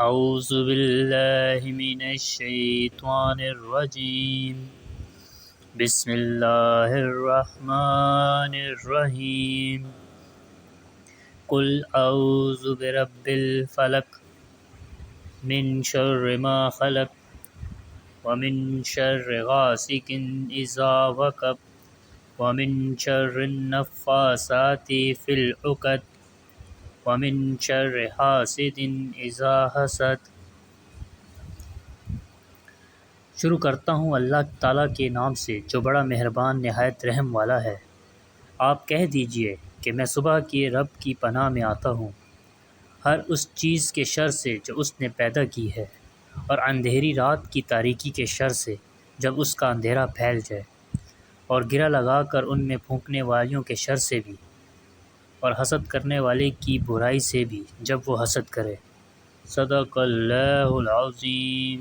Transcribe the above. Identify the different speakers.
Speaker 1: اعوذ باللہ من الشیطان الرجیم بسم اللہ الرحمن الرحیم قل اعوذ برب الفلق من شر ما خلق ومن شر غاسق اذا وقب ومن شر النفاثات فی العقد ومن شر حاسد اذا حسد۔ شروع کرتا ہوں اللہ تعالیٰ کے نام سے جو بڑا مہربان نہایت رحم والا ہے۔ آپ کہہ دیجئے کہ میں صبح کے رب کی پناہ میں آتا ہوں ہر اس چیز کے شر سے جو اس نے پیدا کی ہے، اور اندھیری رات کی تاریکی کے شر سے جب اس کا اندھیرا پھیل جائے، اور گرہ لگا کر ان میں پھونکنے والیوں کے شر سے بھی، اور حسد کرنے والے کی برائی سے بھی جب وہ حسد کرے۔ صدق اللہ العظیم۔